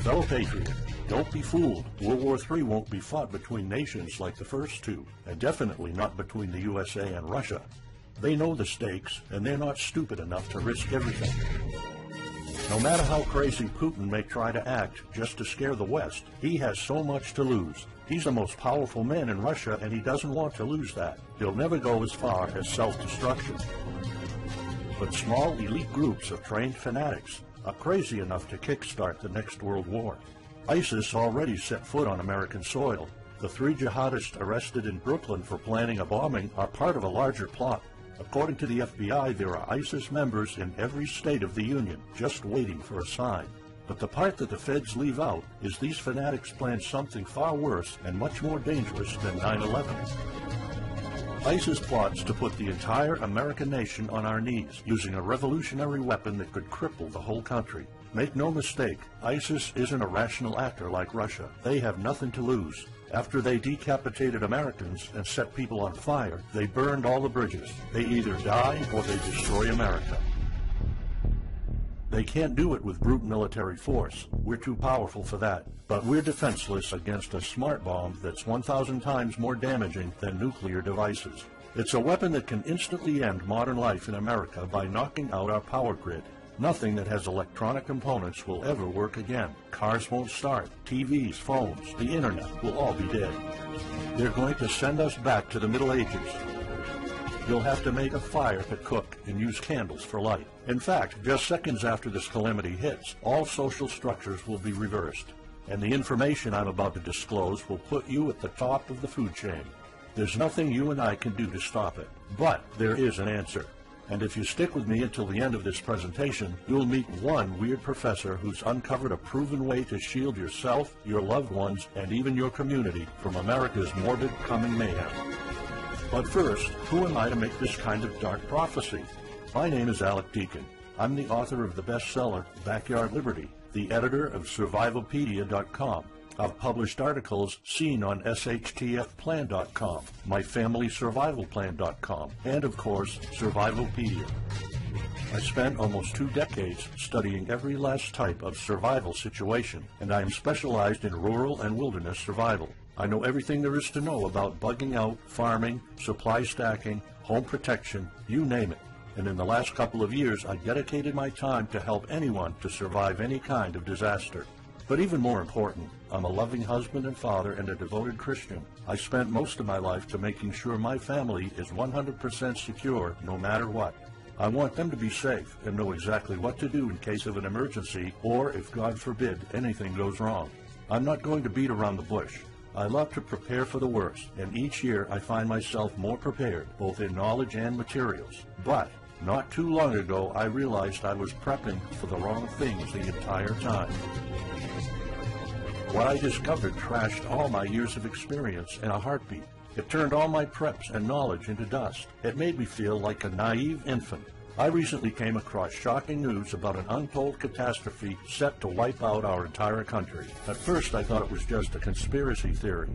Fellow patriot, don't be fooled. World War III won't be fought between nations like the first two, and definitely not between the USA and Russia. They know the stakes, and they're not stupid enough to risk everything. No matter how crazy Putin may try to act just to scare the West, he has so much to lose. He's the most powerful man in Russia, and he doesn't want to lose that. He'll never go as far as self-destruction. But small elite groups of trained fanatics are crazy enough to kickstart the next world war. ISIS already set foot on American soil. The 3 jihadists arrested in Brooklyn for planning a bombing are part of a larger plot. According to the FBI, there are ISIS members in every state of the Union, just waiting for a sign. But the part that the feds leave out is these fanatics planned something far worse and much more dangerous than 9/11. ISIS plots to put the entire American nation on our knees, using a revolutionary weapon that could cripple the whole country. Make no mistake, ISIS isn't a rational actor like Russia. They have nothing to lose. After they decapitated Americans and set people on fire, they burned all the bridges. They either die or they destroy America. They can't do it with brute military force. We're too powerful for that. But we're defenseless against a smart bomb that's 1,000 times more damaging than nuclear devices. It's a weapon that can instantly end modern life in America by knocking out our power grid. Nothing that has electronic components will ever work again. Cars won't start. TVs, phones, the internet will all be dead. They're going to send us back to the Middle Ages. You'll have to make a fire to cook and use candles for light. In fact, just seconds after this calamity hits, all social structures will be reversed. And the information I'm about to disclose will put you at the top of the food chain. There's nothing you and I can do to stop it. But there is an answer. And if you stick with me until the end of this presentation, you'll meet one weird professor who's uncovered a proven way to shield yourself, your loved ones, and even your community from America's morbid coming mayhem. But first, who am I to make this kind of dark prophecy? My name is Alec Deacon. I'm the author of the bestseller, Backyard Liberty, the editor of Survivalpedia.com. I've published articles seen on SHTFplan.com, MyFamilySurvivalPlan.com, and of course, Survivalpedia. I spent almost 2 decades studying every last type of survival situation, and I am specialized in rural and wilderness survival. I know everything there is to know about bugging out, farming, supply stacking, home protection, you name it. And in the last couple of years, I dedicated my time to help anyone to survive any kind of disaster. But even more important, I'm a loving husband and father and a devoted Christian. I spent most of my life to making sure my family is 100% secure no matter what. I want them to be safe and know exactly what to do in case of an emergency or, if God forbid, anything goes wrong. I'm not going to beat around the bush. I love to prepare for the worst, and each year I find myself more prepared, both in knowledge and materials. But not too long ago, I realized I was prepping for the wrong things the entire time. What I discovered trashed all my years of experience in a heartbeat. It turned all my preps and knowledge into dust. It made me feel like a naive infant. I recently came across shocking news about an untold catastrophe set to wipe out our entire country. At first, I thought it was just a conspiracy theory.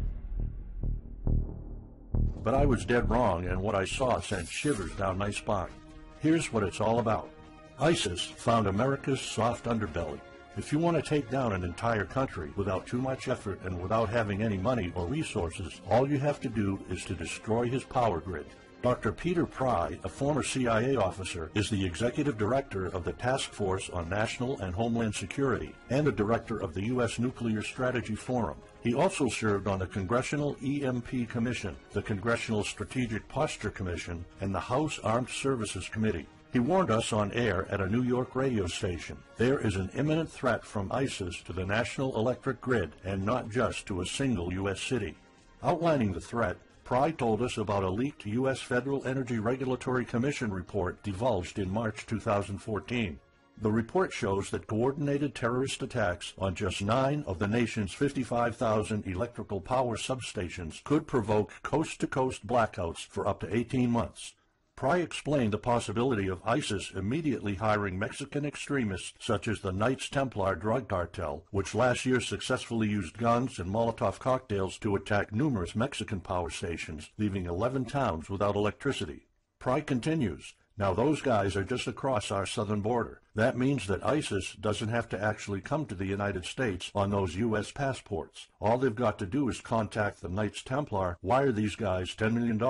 But I was dead wrong, and what I saw sent shivers down my spine. Here's what it's all about. ISIS found America's soft underbelly. If you want to take down an entire country without too much effort and without having any money or resources, all you have to do is to destroy his power grid. Dr. Peter Pry, a former CIA officer, is the executive director of the Task Force on National and Homeland Security and the director of the U.S. Nuclear Strategy Forum. He also served on the Congressional EMP Commission, the Congressional Strategic Posture Commission, and the House Armed Services Committee. He warned us on air at a New York radio station. There is an imminent threat from ISIS to the national electric grid, and not just to a single U.S. city. Outlining the threat, Pry told us about a leaked U.S. Federal Energy Regulatory Commission report divulged in March 2014. The report shows that coordinated terrorist attacks on just 9 of the nation's 55,000 electrical power substations could provoke coast-to-coast blackouts for up to 18 months. Pry explained the possibility of ISIS immediately hiring Mexican extremists such as the Knights Templar drug cartel, which last year successfully used guns and Molotov cocktails to attack numerous Mexican power stations, leaving 11 towns without electricity. Pry continues, Now those guys are just across our southern border. That means that ISIS doesn't have to actually come to the United States on those U.S. passports. All they've got to do is contact the Knights Templar, wire these guys $10 million,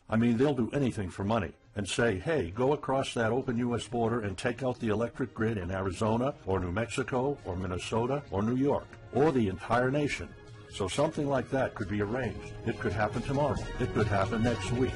I mean they'll do anything for money, and say, hey, go across that open U.S. border and take out the electric grid in Arizona or New Mexico or Minnesota or New York or the entire nation. So something like that could be arranged. It could happen tomorrow. It could happen next week.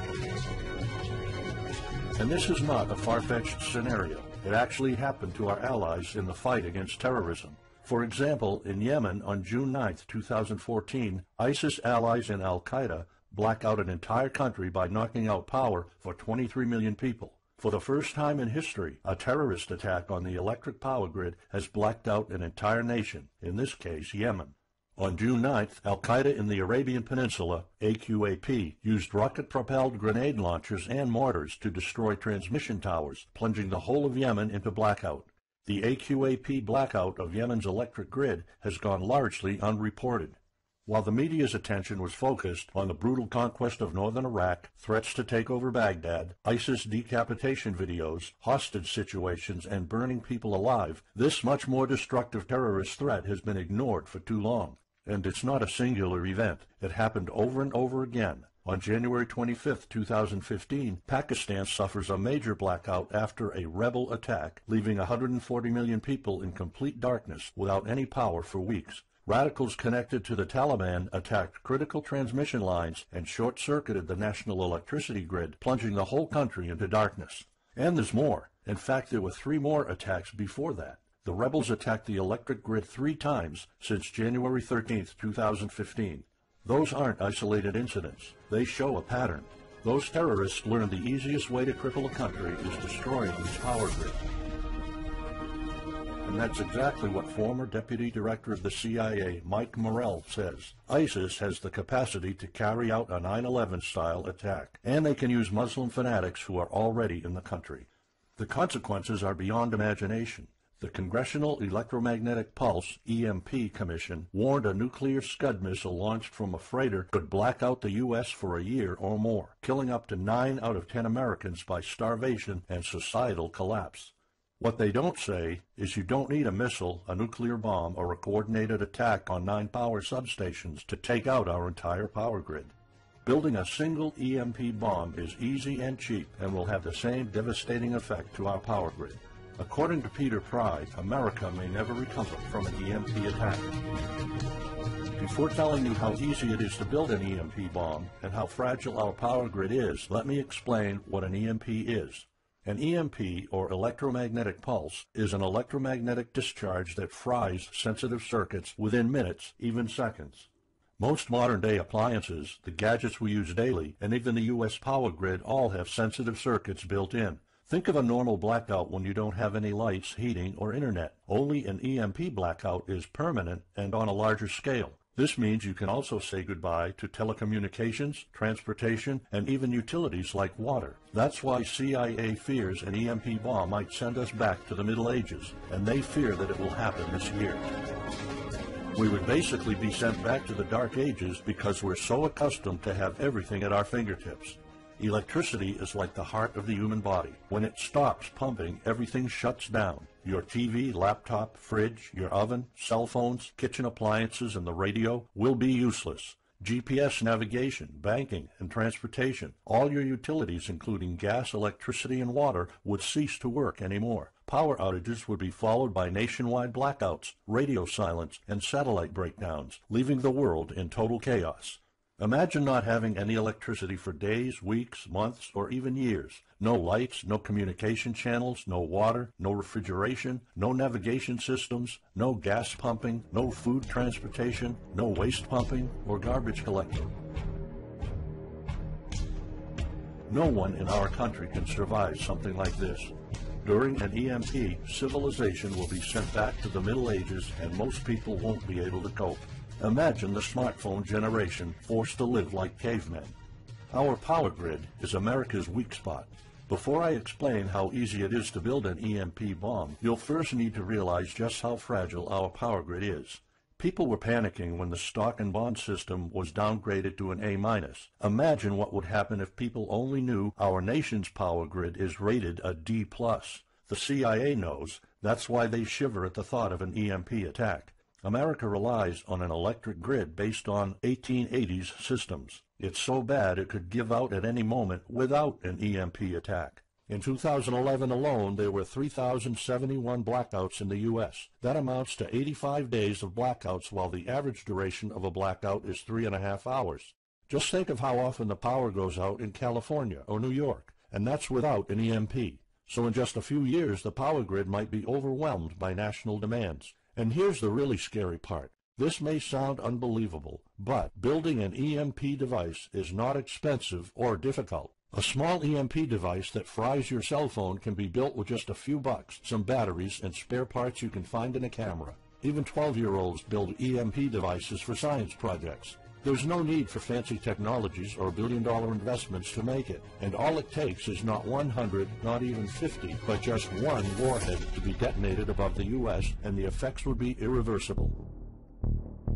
And this is not a far-fetched scenario. It actually happened to our allies in the fight against terrorism. For example, in Yemen on June 9, 2014, ISIS allies in Al-Qaeda black out an entire country by knocking out power for 23 million people. For the first time in history, a terrorist attack on the electric power grid has blacked out an entire nation, in this case Yemen. On June 9th, Al-Qaeda in the Arabian Peninsula, AQAP, used rocket-propelled grenade launchers and mortars to destroy transmission towers, plunging the whole of Yemen into blackout. The AQAP blackout of Yemen's electric grid has gone largely unreported. While the media's attention was focused on the brutal conquest of northern Iraq, threats to take over Baghdad, ISIS decapitation videos, hostage situations, and burning people alive, this much more destructive terrorist threat has been ignored for too long. And it's not a singular event. It happened over and over again. On January 25, 2015, Pakistan suffers a major blackout after a rebel attack, leaving 140 million people in complete darkness without any power for weeks. Radicals connected to the Taliban attacked critical transmission lines and short-circuited the national electricity grid, plunging the whole country into darkness. And there's more. In fact, there were 3 more attacks before that. The rebels attacked the electric grid 3 times since January 13, 2015. Those aren't isolated incidents. They show a pattern. Those terrorists learned the easiest way to cripple a country is destroying its power grid. And that's exactly what former Deputy Director of the CIA, Mike Morrell, says. ISIS has the capacity to carry out a 9/11-style attack, and they can use Muslim fanatics who are already in the country. The consequences are beyond imagination. The Congressional Electromagnetic Pulse, EMP, Commission warned a nuclear Scud missile launched from a freighter could black out the U.S. for a year or more, killing up to 9 out of 10 Americans by starvation and societal collapse. What they don't say is you don't need a missile, a nuclear bomb, or a coordinated attack on 9 power substations to take out our entire power grid. Building a single EMP bomb is easy and cheap and will have the same devastating effect to our power grid. According to Peter Pry, America may never recover from an EMP attack. Before telling you how easy it is to build an EMP bomb and how fragile our power grid is, let me explain what an EMP is. An EMP, or electromagnetic pulse, is an electromagnetic discharge that fries sensitive circuits within minutes, even seconds. Most modern-day appliances, the gadgets we use daily, and even the U.S. power grid all have sensitive circuits built in. Think of a normal blackout when you don't have any lights, heating, or internet. Only an EMP blackout is permanent and on a larger scale. This means you can also say goodbye to telecommunications, transportation, and even utilities like water. That's why CIA fears an EMP bomb might send us back to the Middle Ages, and they fear that it will happen this year. We would basically be sent back to the Dark Ages because we're so accustomed to have everything at our fingertips. Electricity is like the heart of the human body. When it stops pumping, everything shuts down. Your TV, laptop, fridge, your oven, cell phones, kitchen appliances, and the radio will be useless. GPS navigation, banking, and transportation, all your utilities, including gas, electricity, and water, would cease to work anymore. Power outages would be followed by nationwide blackouts, radio silence, and satellite breakdowns, leaving the world in total chaos. Imagine not having any electricity for days, weeks, months, or even years. No lights, no communication channels, no water, no refrigeration, no navigation systems, no gas pumping, no food transportation, no waste pumping, or garbage collecting. No one in our country can survive something like this. During an EMP, civilization will be sent back to the Middle Ages and most people won't be able to cope. Imagine the smartphone generation forced to live like cavemen. Our power grid is America's weak spot. Before I explain how easy it is to build an EMP bomb, you'll first need to realize just how fragile our power grid is. People were panicking when the stock and bond system was downgraded to an A-. Imagine what would happen if people only knew our nation's power grid is rated a D+. The CIA knows. That's why they shiver at the thought of an EMP attack. America relies on an electric grid based on 1880s systems. It's so bad it could give out at any moment without an EMP attack. In 2011 alone, there were 3,071 blackouts in the U.S. That amounts to 85 days of blackouts, while the average duration of a blackout is 3.5 hours. Just think of how often the power goes out in California or New York, and that's without an EMP. So in just a few years, the power grid might be overwhelmed by national demands. And here's the really scary part. This may sound unbelievable, but building an EMP device is not expensive or difficult. A small EMP device that fries your cell phone can be built with just a few bucks, some batteries, and spare parts you can find in a camera. Even 12-year-olds build EMP devices for science projects. There's no need for fancy technologies or billion-dollar investments to make it, and all it takes is not 100, not even 50, but just one warhead to be detonated above the U.S., and the effects would be irreversible.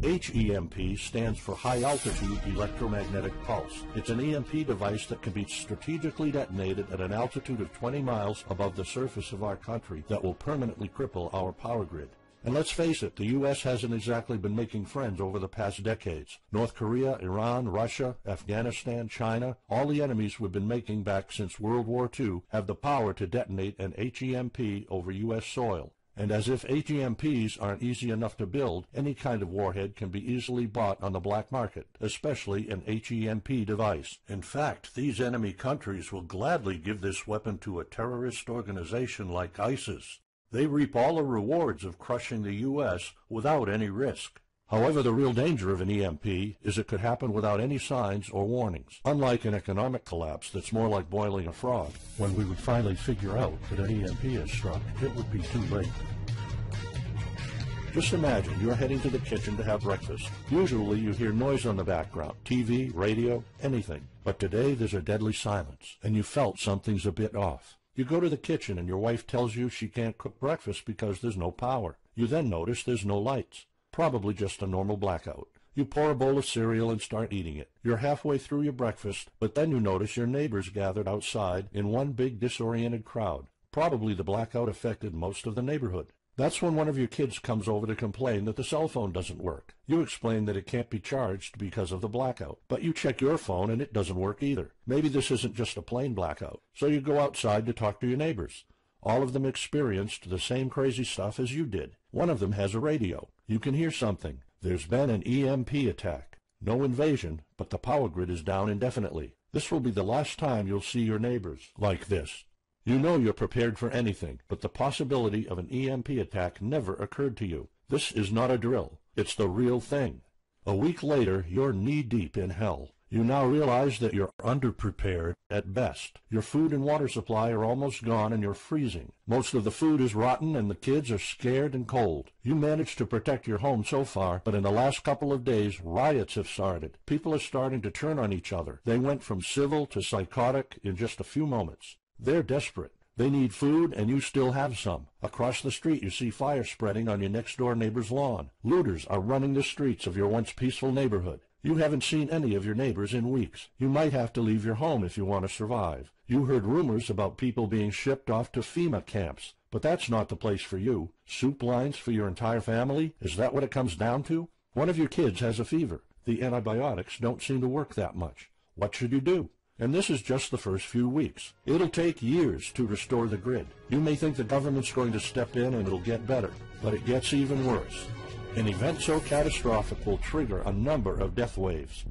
HEMP stands for High Altitude Electromagnetic Pulse. It's an EMP device that can be strategically detonated at an altitude of 20 miles above the surface of our country that will permanently cripple our power grid. And let's face it, the U.S. hasn't exactly been making friends over the past decades. North Korea, Iran, Russia, Afghanistan, China, all the enemies we've been making back since World War II have the power to detonate an HEMP over U.S. soil. And as if HEMPs aren't easy enough to build, any kind of warhead can be easily bought on the black market, especially an HEMP device. In fact, these enemy countries will gladly give this weapon to a terrorist organization like ISIS. They reap all the rewards of crushing the U.S. without any risk. However, the real danger of an EMP is it could happen without any signs or warnings. Unlike an economic collapse that's more like boiling a frog, when we would finally figure out that an EMP has struck, it would be too late. Just imagine you're heading to the kitchen to have breakfast. Usually you hear noise on the background, TV, radio, anything. But today there's a deadly silence, and you felt something's a bit off. You go to the kitchen and your wife tells you she can't cook breakfast because there's no power. You then notice there's no lights. Probably just a normal blackout. You pour a bowl of cereal and start eating it. You're halfway through your breakfast, but then you notice your neighbors gathered outside in one big disoriented crowd. Probably the blackout affected most of the neighborhood. That's when one of your kids comes over to complain that the cell phone doesn't work. You explain that it can't be charged because of the blackout, but you check your phone and it doesn't work either. Maybe this isn't just a plain blackout, so you go outside to talk to your neighbors. All of them experienced the same crazy stuff as you did. One of them has a radio. You can hear something. There's been an EMP attack. No invasion, but the power grid is down indefinitely. This will be the last time you'll see your neighbors like this. You know you're prepared for anything, but the possibility of an EMP attack never occurred to you. This is not a drill. It's the real thing. A week later, you're knee-deep in hell. You now realize that you're underprepared at best. Your food and water supply are almost gone and you're freezing. Most of the food is rotten and the kids are scared and cold. You managed to protect your home so far, but in the last couple of days, riots have started. People are starting to turn on each other. They went from civil to psychotic in just a few moments. They're desperate. They need food, and you still have some. Across the street, you see fire spreading on your next-door neighbor's lawn. Looters are running the streets of your once peaceful neighborhood. You haven't seen any of your neighbors in weeks. You might have to leave your home if you want to survive. You heard rumors about people being shipped off to FEMA camps, but that's not the place for you. Soup lines for your entire family? Is that what it comes down to? One of your kids has a fever. The antibiotics don't seem to work that much. What should you do? And this is just the first few weeks. It'll take years to restore the grid. You may think the government's going to step in and it'll get better, but it gets even worse. An event so catastrophic will trigger a number of death waves.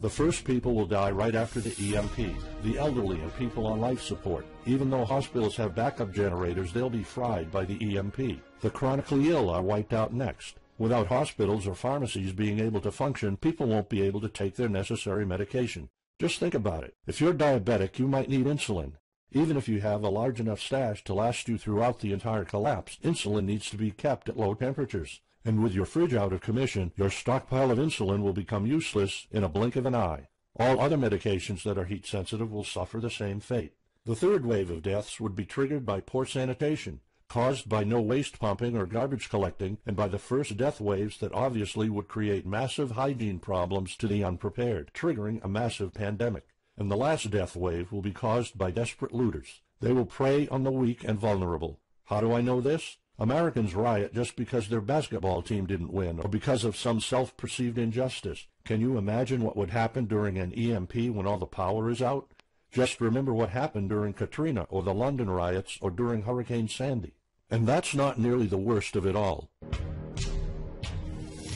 The first people will die right after the EMP, the elderly and people on life support. Even though hospitals have backup generators, they'll be fried by the EMP. The chronically ill are wiped out next. Without hospitals or pharmacies being able to function, people won't be able to take their necessary medication. Just think about it. If you're diabetic, you might need insulin. Even if you have a large enough stash to last you throughout the entire collapse, insulin needs to be kept at low temperatures. And with your fridge out of commission, your stockpile of insulin will become useless in a blink of an eye. All other medications that are heat sensitive will suffer the same fate. The third wave of deaths would be triggered by poor sanitation. caused by no waste pumping or garbage collecting, and by the first death waves that obviously would create massive hygiene problems to the unprepared, triggering a massive pandemic. And the last death wave will be caused by desperate looters. They will prey on the weak and vulnerable. How do I know this? Americans riot just because their basketball team didn't win, or because of some self-perceived injustice. Can you imagine what would happen during an EMP when all the power is out? Just remember what happened during Katrina, or the London riots, or during Hurricane Sandy. And that's not nearly the worst of it all.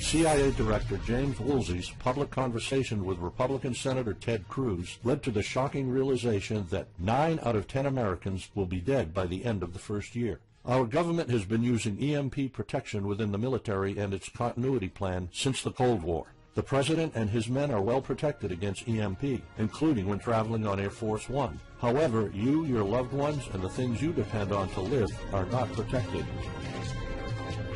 CIA Director James Woolsey's public conversation with Republican Senator Ted Cruz led to the shocking realization that 9 out of 10 Americans will be dead by the end of the first year. Our government has been using EMP protection within the military and its continuity plan since the Cold War. The President and his men are well protected against EMP, including when traveling on Air Force One. However, you, your loved ones, and the things you depend on to live are not protected.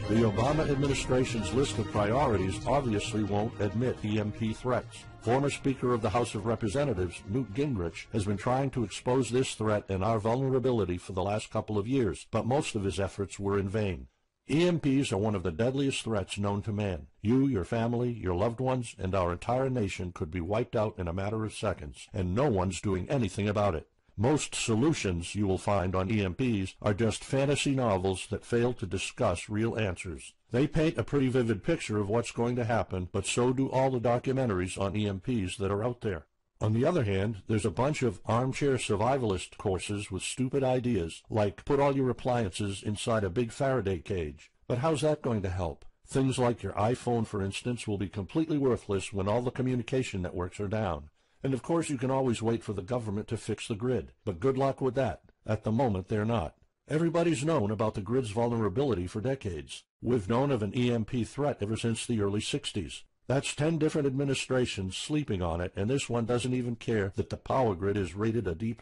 The Obama administration's list of priorities obviously won't admit EMP threats. Former Speaker of the House of Representatives, Newt Gingrich, has been trying to expose this threat and our vulnerability for the last couple of years, but most of his efforts were in vain. EMPs are one of the deadliest threats known to man. You, your family, your loved ones, and our entire nation could be wiped out in a matter of seconds, and no one's doing anything about it. Most solutions you will find on EMPs are just fantasy novels that fail to discuss real answers. They paint a pretty vivid picture of what's going to happen, but so do all the documentaries on EMPs that are out there. On the other hand, there's a bunch of armchair survivalist courses with stupid ideas, like put all your appliances inside a big Faraday cage. But how's that going to help? Things like your iPhone, for instance, will be completely worthless when all the communication networks are down. And of course you can always wait for the government to fix the grid, but good luck with that. At the moment they're not. Everybody's known about the grid's vulnerability for decades. We've known of an EMP threat ever since the early 60s. That's 10 different administrations sleeping on it, and this one doesn't even care that the power grid is rated a D+.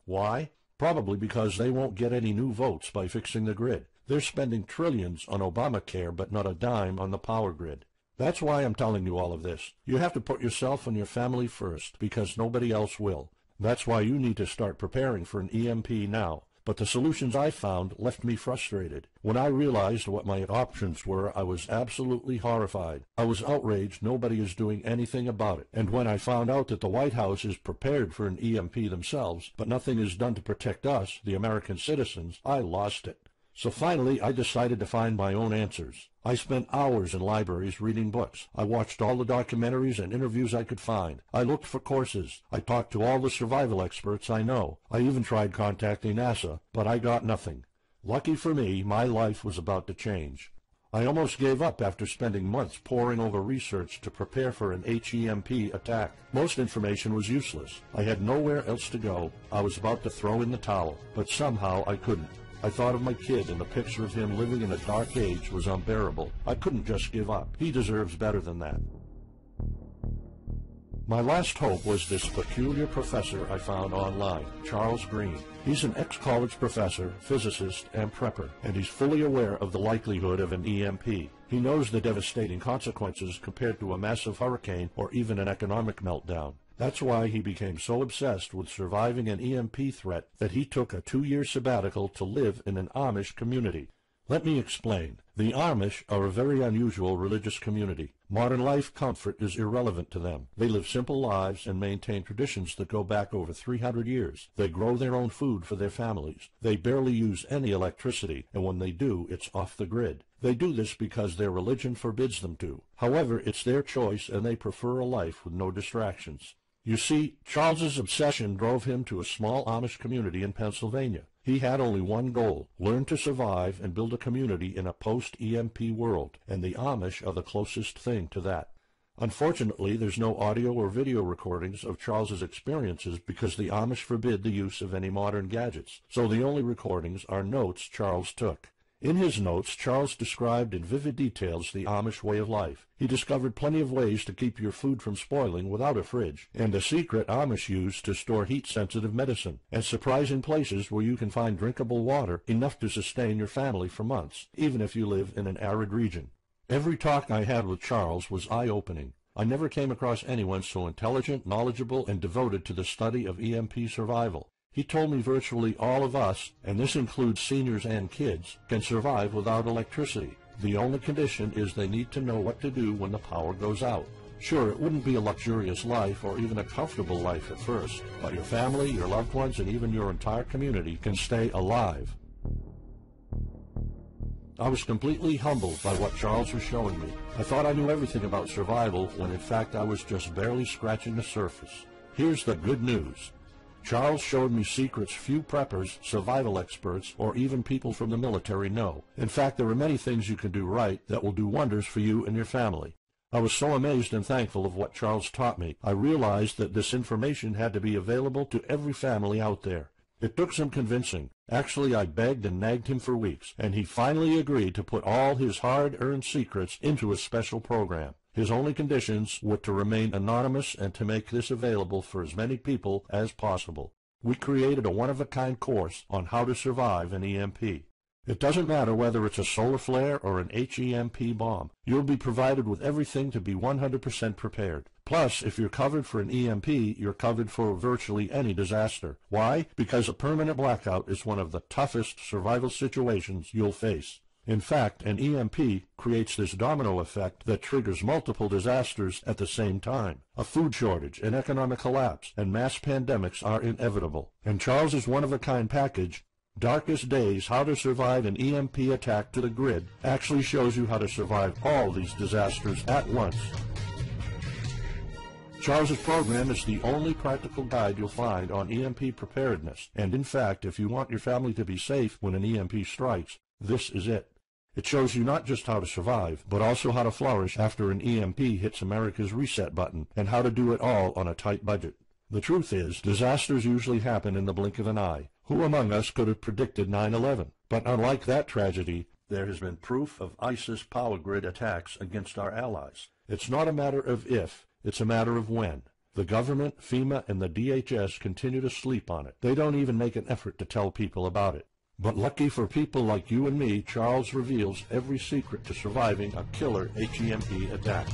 Why? Probably because they won't get any new votes by fixing the grid. They're spending trillions on Obamacare, but not a dime on the power grid. That's why I'm telling you all of this. You have to put yourself and your family first, because nobody else will. That's why you need to start preparing for an EMP now. But the solutions I found left me frustrated. When I realized what my options were, I was absolutely horrified. I was outraged nobody is doing anything about it. And when I found out that the White House is prepared for an EMP themselves, but nothing is done to protect us, the American citizens, I lost it. So finally, I decided to find my own answers. I spent hours in libraries reading books. I watched all the documentaries and interviews I could find. I looked for courses. I talked to all the survival experts I know. I even tried contacting NASA, but I got nothing. Lucky for me, my life was about to change. I almost gave up after spending months poring over research to prepare for an HEMP attack. Most information was useless. I had nowhere else to go. I was about to throw in the towel, but somehow I couldn't. I thought of my kid, and the picture of him living in a dark age was unbearable. I couldn't just give up. He deserves better than that. My last hope was this peculiar professor I found online, Charles Green. He's an ex-college professor, physicist, and prepper, and he's fully aware of the likelihood of an EMP. He knows the devastating consequences compared to a massive hurricane or even an economic meltdown. That's why he became so obsessed with surviving an EMP threat that he took a 2-year sabbatical to live in an Amish community. Let me explain. The Amish are a very unusual religious community. Modern life comfort is irrelevant to them. They live simple lives and maintain traditions that go back over 300 years. They grow their own food for their families. They barely use any electricity, and when they do, it's off the grid. They do this because their religion forbids them to. However, it's their choice, and they prefer a life with no distractions. You see, Charles's obsession drove him to a small Amish community in Pennsylvania. He had only one goal: learn to survive and build a community in a post-EMP world, and the Amish are the closest thing to that. Unfortunately, there's no audio or video recordings of Charles's experiences because the Amish forbid the use of any modern gadgets, so the only recordings are notes Charles took. In his notes, Charles described in vivid details the Amish way of life. He discovered plenty of ways to keep your food from spoiling without a fridge, and a secret Amish use to store heat-sensitive medicine, and surprising places where you can find drinkable water enough to sustain your family for months, even if you live in an arid region. Every talk I had with Charles was eye-opening. I never came across anyone so intelligent, knowledgeable, and devoted to the study of EMP survival. He told me virtually all of us, and this includes seniors and kids, can survive without electricity. The only condition is they need to know what to do when the power goes out. Sure, it wouldn't be a luxurious life or even a comfortable life at first, but your family, your loved ones, and even your entire community can stay alive. I was completely humbled by what Charles was showing me. I thought I knew everything about survival when in fact I was just barely scratching the surface. Here's the good news. Charles showed me secrets few preppers, survival experts, or even people from the military know. In fact, there are many things you can do right that will do wonders for you and your family. I was so amazed and thankful of what Charles taught me. I realized that this information had to be available to every family out there. It took some convincing. Actually, I begged and nagged him for weeks, and he finally agreed to put all his hard-earned secrets into a special program. His only conditions were to remain anonymous and to make this available for as many people as possible. We created a one-of-a-kind course on how to survive an EMP. It doesn't matter whether it's a solar flare or an HEMP bomb. You'll be provided with everything to be 100% prepared. Plus, if you're covered for an EMP, you're covered for virtually any disaster. Why? Because a permanent blackout is one of the toughest survival situations you'll face. In fact, an EMP creates this domino effect that triggers multiple disasters at the same time. A food shortage, an economic collapse, and mass pandemics are inevitable. And Charles's one-of-a-kind package, Darkest Days, How to Survive an EMP Attack to the Grid, actually shows you how to survive all these disasters at once. Charles's program is the only practical guide you'll find on EMP preparedness, and in fact, if you want your family to be safe when an EMP strikes, this is it. It shows you not just how to survive, but also how to flourish after an EMP hits America's reset button, and how to do it all on a tight budget. The truth is, disasters usually happen in the blink of an eye. Who among us could have predicted 9/11? But unlike that tragedy, there has been proof of ISIS power grid attacks against our allies. It's not a matter of if, it's a matter of when. The government, FEMA, and the DHS continue to sleep on it. They don't even make an effort to tell people about it. But lucky for people like you and me, Charles reveals every secret to surviving a killer HEMP attack.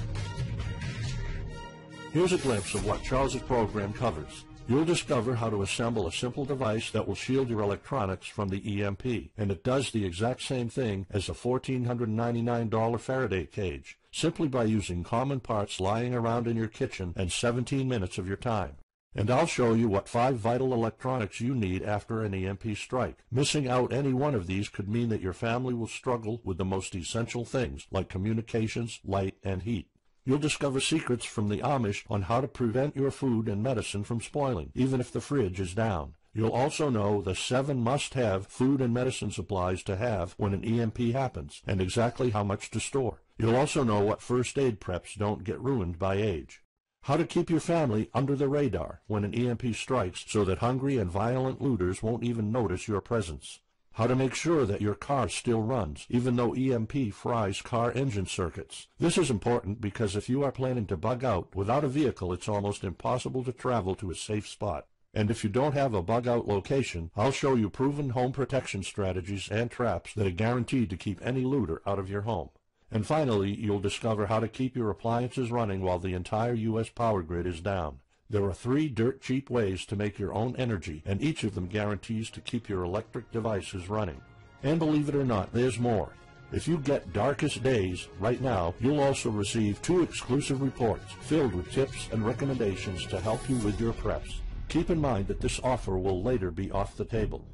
Here's a glimpse of what Charles's program covers. You'll discover how to assemble a simple device that will shield your electronics from the EMP, and it does the exact same thing as a $1,499 Faraday cage, simply by using common parts lying around in your kitchen and 17 minutes of your time. And I'll show you what 5 vital electronics you need after an EMP strike. Missing out any one of these could mean that your family will struggle with the most essential things like communications, light, and heat. You'll discover secrets from the Amish on how to prevent your food and medicine from spoiling, even if the fridge is down. You'll also know the 7 must-have food and medicine supplies to have when an EMP happens, and exactly how much to store. You'll also know what first aid preps don't get ruined by age. How to keep your family under the radar when an EMP strikes so that hungry and violent looters won't even notice your presence. How to make sure that your car still runs, even though EMP fries car engine circuits. This is important because if you are planning to bug out, without a vehicle it's almost impossible to travel to a safe spot. And if you don't have a bug-out location, I'll show you proven home protection strategies and traps that are guaranteed to keep any looter out of your home. And finally, you'll discover how to keep your appliances running while the entire U.S. power grid is down. There are 3 dirt-cheap ways to make your own energy, and each of them guarantees to keep your electric devices running. And believe it or not, there's more. If you get Darkest Days right now, you'll also receive 2 exclusive reports filled with tips and recommendations to help you with your preps. Keep in mind that this offer will later be off the table.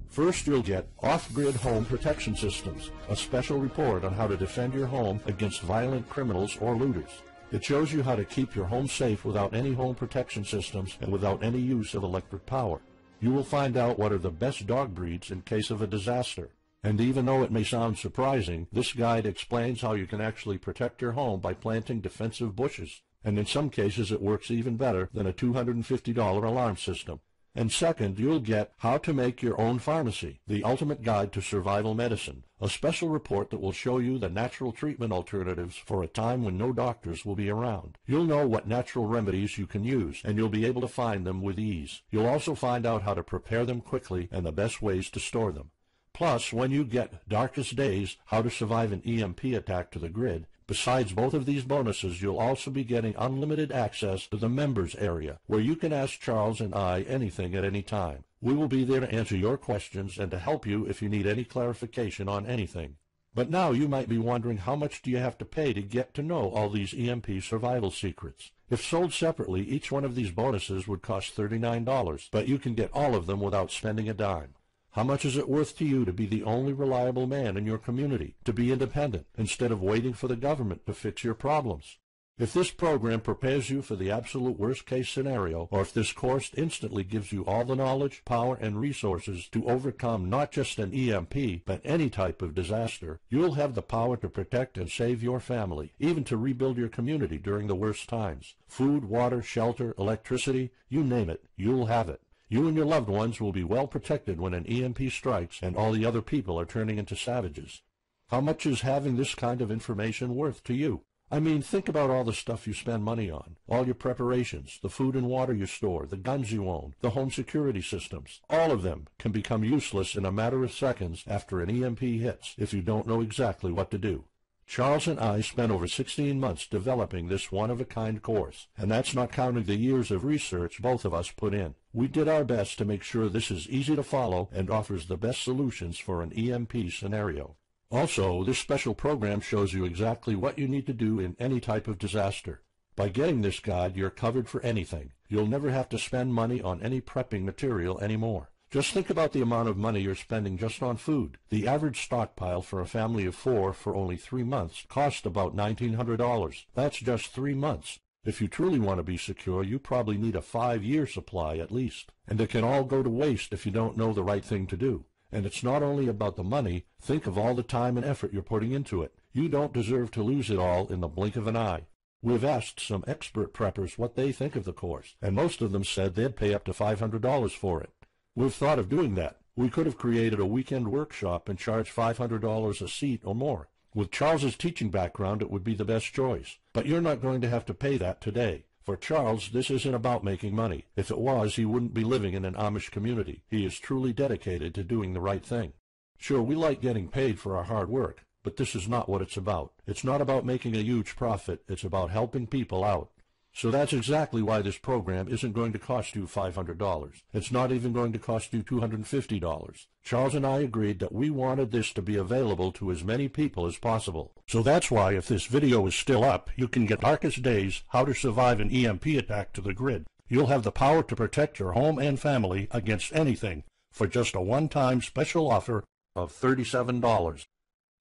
First, you'll get Off-Grid Home Protection Systems, a special report on how to defend your home against violent criminals or looters. It shows you how to keep your home safe without any home protection systems and without any use of electric power. You will find out what are the best dog breeds in case of a disaster. And even though it may sound surprising, this guide explains how you can actually protect your home by planting defensive bushes. And in some cases it works even better than a $250 alarm system. And second, you'll get How to Make Your Own Pharmacy, the ultimate guide to survival medicine, a special report that will show you the natural treatment alternatives for a time when no doctors will be around. You'll know what natural remedies you can use, and you'll be able to find them with ease. You'll also find out how to prepare them quickly and the best ways to store them. Plus, when you get Darkest Days, How to Survive an EMP Attack to the Grid, Besides both of these bonuses, you'll also be getting unlimited access to the members area, where you can ask Charles and I anything at any time. We will be there to answer your questions and to help you if you need any clarification on anything. But now you might be wondering, how much do you have to pay to get to know all these EMP survival secrets? If sold separately, each one of these bonuses would cost $39, but you can get all of them without spending a dime. How much is it worth to you to be the only reliable man in your community, to be independent, instead of waiting for the government to fix your problems? If this program prepares you for the absolute worst-case scenario, or if this course instantly gives you all the knowledge, power, and resources to overcome not just an EMP, but any type of disaster, you'll have the power to protect and save your family, even to rebuild your community during the worst times. Food, water, shelter, electricity, you name it, you'll have it. You and your loved ones will be well protected when an EMP strikes and all the other people are turning into savages. How much is having this kind of information worth to you? I mean, think about all the stuff you spend money on, all your preparations, the food and water you store, the guns you own, the home security systems. All of them can become useless in a matter of seconds after an EMP hits if you don't know exactly what to do. Charles and I spent over 16 months developing this one-of-a-kind course, and that's not counting the years of research both of us put in. We did our best to make sure this is easy to follow and offers the best solutions for an EMP scenario. Also, this special program shows you exactly what you need to do in any type of disaster. By getting this guide, you're covered for anything. You'll never have to spend money on any prepping material anymore. Just think about the amount of money you're spending just on food. The average stockpile for a family of 4 for only 3 months costs about $1,900. That's just 3 months. If you truly want to be secure, you probably need a 5-year supply at least. And it can all go to waste if you don't know the right thing to do. And it's not only about the money. Think of all the time and effort you're putting into it. You don't deserve to lose it all in the blink of an eye. We've asked some expert preppers what they think of the course, and most of them said they'd pay up to $500 for it. We've thought of doing that. We could have created a weekend workshop and charged $500 a seat or more. With Charles's teaching background, it would be the best choice. But you're not going to have to pay that today. For Charles, this isn't about making money. If it was, he wouldn't be living in an Amish community. He is truly dedicated to doing the right thing. Sure, we like getting paid for our hard work, but this is not what it's about. It's not about making a huge profit. It's about helping people out. So that's exactly why this program isn't going to cost you $500. It's not even going to cost you $250. Charles and I agreed that we wanted this to be available to as many people as possible. So that's why, if this video is still up, you can get Darkest Days, How to Survive an EMP Attack to the grid. You'll have the power to protect your home and family against anything for just a one-time special offer of $37.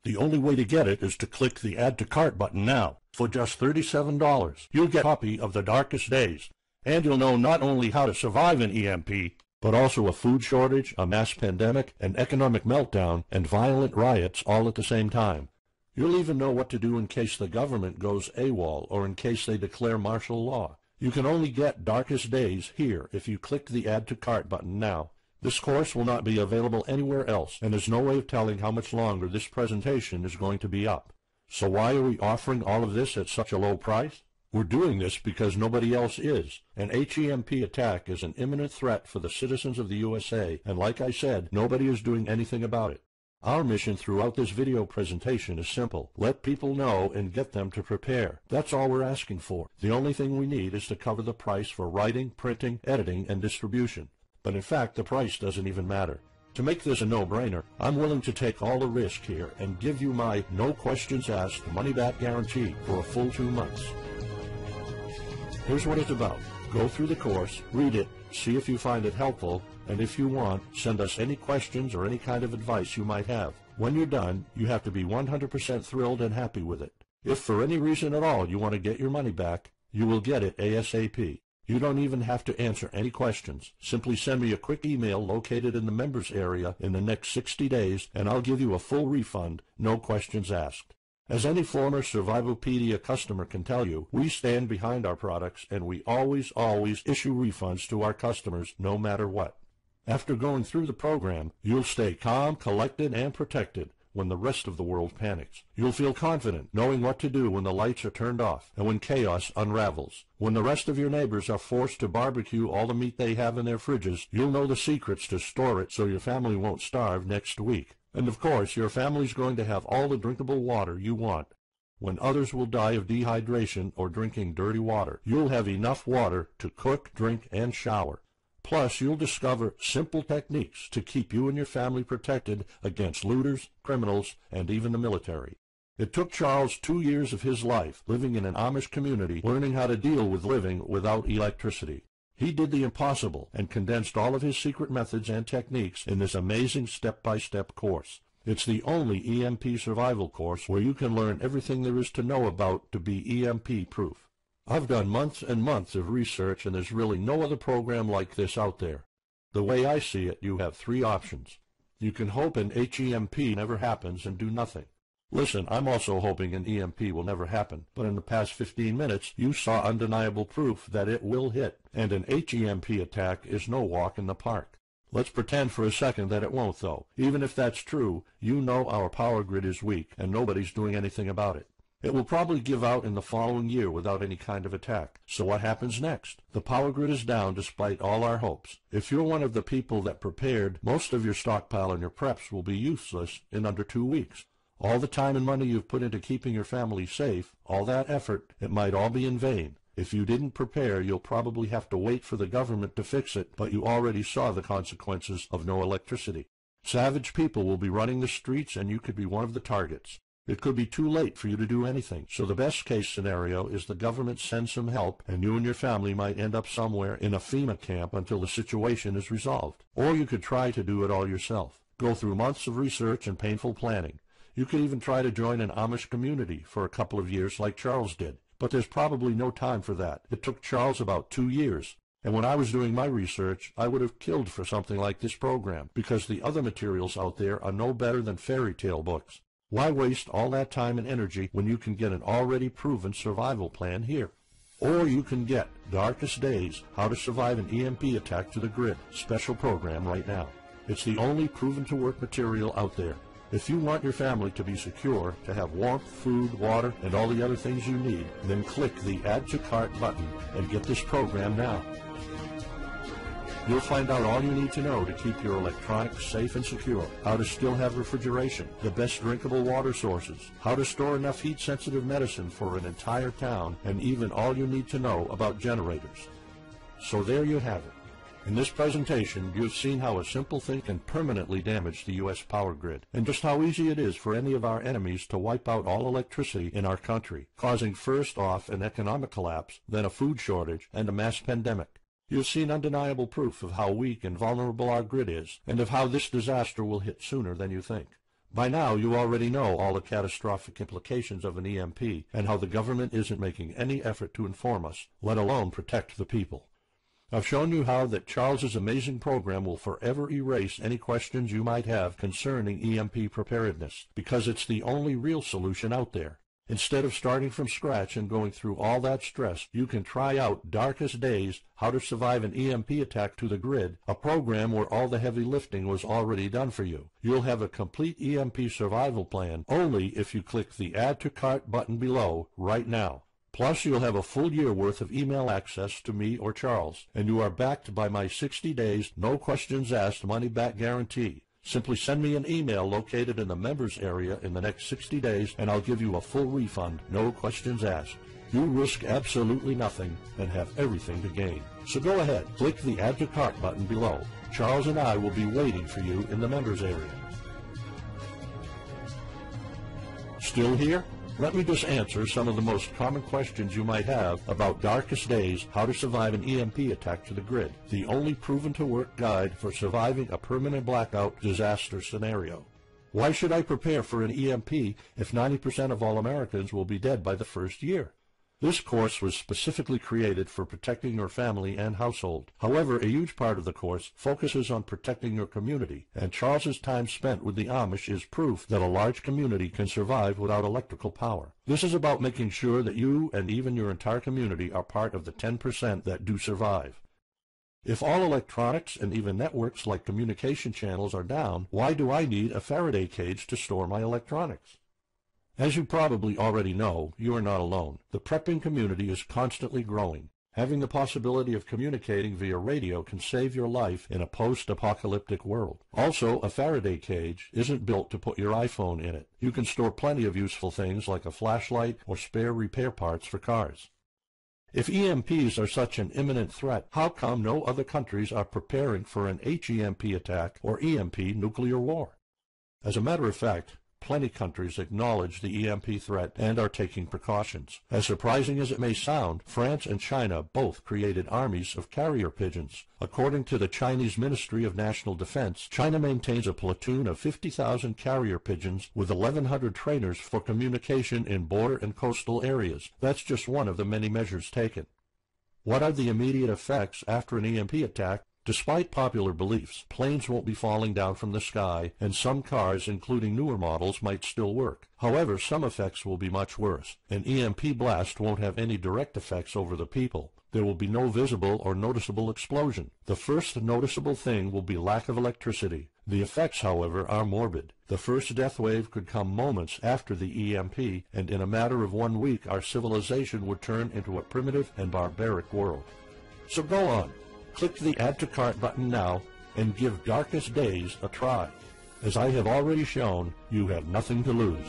The only way to get it is to click the Add to Cart button now. For just $37, you'll get a copy of The Darkest Days, and you'll know not only how to survive an EMP, but also a food shortage, a mass pandemic, an economic meltdown, and violent riots all at the same time. You'll even know what to do in case the government goes AWOL or in case they declare martial law. You can only get Darkest Days here if you click the Add to Cart button now. This course will not be available anywhere else, and there's no way of telling how much longer this presentation is going to be up. So why are we offering all of this at such a low price? We're doing this because nobody else is. An HEMP attack is an imminent threat for the citizens of the USA, and like I said, nobody is doing anything about it. Our mission throughout this video presentation is simple. Let people know and get them to prepare. That's all we're asking for. The only thing we need is to cover the price for writing, printing, editing, and distribution. But in fact, the price doesn't even matter. To make this a no-brainer, I'm willing to take all the risk here and give you my no questions asked money-back guarantee for a full 2 months. Here's what it's about. Go through the course, read it, see if you find it helpful, and if you want, send us any questions or any kind of advice you might have. When you're done, you have to be 100% thrilled and happy with it. If for any reason at all you want to get your money back, you will get it ASAP. You don't even have to answer any questions. Simply send me a quick email located in the members area in the next 60 days, and I'll give you a full refund, no questions asked. As any former Survivalpedia customer can tell you, we stand behind our products, and we always issue refunds to our customers no matter what. After going through the program, you'll stay calm, collected, and protected when the rest of the world panics. You'll feel confident knowing what to do when the lights are turned off and when chaos unravels. When the rest of your neighbors are forced to barbecue all the meat they have in their fridges, you'll know the secrets to store it so your family won't starve next week. And of course, your family's going to have all the drinkable water you want. When others will die of dehydration or drinking dirty water, you'll have enough water to cook, drink, and shower. Plus, you'll discover simple techniques to keep you and your family protected against looters, criminals, and even the military. It took Charles 2 years of his life living in an Amish community learning how to deal with living without electricity. He did the impossible and condensed all of his secret methods and techniques in this amazing step-by-step course. It's the only EMP survival course where you can learn everything there is to know about to be EMP-proof. I've done months and months of research, and there's really no other program like this out there. The way I see it, you have 3 options. You can hope an HEMP never happens and do nothing. Listen, I'm also hoping an EMP will never happen, but in the past 15 minutes, you saw undeniable proof that it will hit, and an HEMP attack is no walk in the park. Let's pretend for a second that it won't, though. Even if that's true, you know our power grid is weak, and nobody's doing anything about it. It will probably give out in the following year without any kind of attack. So what happens next? The power grid is down despite all our hopes. If you're one of the people that prepared, most of your stockpile and your preps will be useless in under 2 weeks. All the time and money you've put into keeping your family safe, all that effort, it might all be in vain. If you didn't prepare, you'll probably have to wait for the government to fix it, but you already saw the consequences of no electricity. Savage people will be running the streets, and you could be one of the targets. It could be too late for you to do anything, so the best case scenario is the government sends some help, and you and your family might end up somewhere in a FEMA camp until the situation is resolved. Or you could try to do it all yourself. Go through months of research and painful planning. You could even try to join an Amish community for a couple of years like Charles did. But there's probably no time for that. It took Charles about 2 years. And when I was doing my research, I would have killed for something like this program, because the other materials out there are no better than fairy tale books. Why waste all that time and energy when you can get an already proven survival plan here? Or you can get Darkest Days, How to Survive an EMP Attack to the Grid, special program right now. It's the only proven-to-work material out there. If you want your family to be secure, to have warmth, food, water, and all the other things you need, then click the Add to Cart button and get this program now. You'll find out all you need to know to keep your electronics safe and secure, how to still have refrigeration, the best drinkable water sources, how to store enough heat-sensitive medicine for an entire town, and even all you need to know about generators. So there you have it. In this presentation, you've seen how a simple thing can permanently damage the U.S. power grid, and just how easy it is for any of our enemies to wipe out all electricity in our country, causing first off an economic collapse, then a food shortage, and a mass pandemic. You've seen undeniable proof of how weak and vulnerable our grid is, and of how this disaster will hit sooner than you think. By now, you already know all the catastrophic implications of an EMP, and how the government isn't making any effort to inform us, let alone protect the people. I've shown you how that Charles's amazing program will forever erase any questions you might have concerning EMP preparedness, because it's the only real solution out there. Instead of starting from scratch and going through all that stress, you can try out Darkest Days, How to Survive an EMP Attack to the Grid, a program where all the heavy lifting was already done for you. You'll have a complete EMP survival plan only if you click the Add to Cart button below right now. Plus, you'll have a full year worth of email access to me or Charles, and you are backed by my 60 days, no questions asked money-back guarantee. Simply send me an email located in the members area in the next 60 days, and I'll give you a full refund, no questions asked. You risk absolutely nothing and have everything to gain. So go ahead, click the Add to Cart button below. Charles and I will be waiting for you in the members area. Still here? Let me just answer some of the most common questions you might have about Darkest Days, How to Survive an EMP Attack to the Grid, the only proven-to-work guide for surviving a permanent blackout disaster scenario. Why should I prepare for an EMP if 90% of all Americans will be dead by the first year? This course was specifically created for protecting your family and household. However, a huge part of the course focuses on protecting your community, and Charles's time spent with the Amish is proof that a large community can survive without electrical power. This is about making sure that you and even your entire community are part of the 10% that do survive. If all electronics and even networks like communication channels are down, why do I need a Faraday cage to store my electronics? As you probably already know, you are not alone. The prepping community is constantly growing. Having the possibility of communicating via radio can save your life in a post-apocalyptic world. Also, a Faraday cage isn't built to put your iPhone in it. You can store plenty of useful things like a flashlight or spare repair parts for cars. If EMPs are such an imminent threat, how come no other countries are preparing for an HEMP attack or EMP nuclear war? As a matter of fact, plenty countries acknowledge the EMP threat and are taking precautions. As surprising as it may sound, France and China both created armies of carrier pigeons. According to the Chinese Ministry of National Defense, China maintains a platoon of 50,000 carrier pigeons with 1,100 trainers for communication in border and coastal areas. That's just one of the many measures taken. What are the immediate effects after an EMP attack? Despite popular beliefs, planes won't be falling down from the sky, and some cars, including newer models, might still work. However, some effects will be much worse. An EMP blast won't have any direct effects over the people. There will be no visible or noticeable explosion. The first noticeable thing will be lack of electricity. The effects, however, are morbid. The first death wave could come moments after the EMP, and in a matter of 1 week our civilization would turn into a primitive and barbaric world. So go on. Click the Add to Cart button now and give Darkest Days a try. As I have already shown, you have nothing to lose.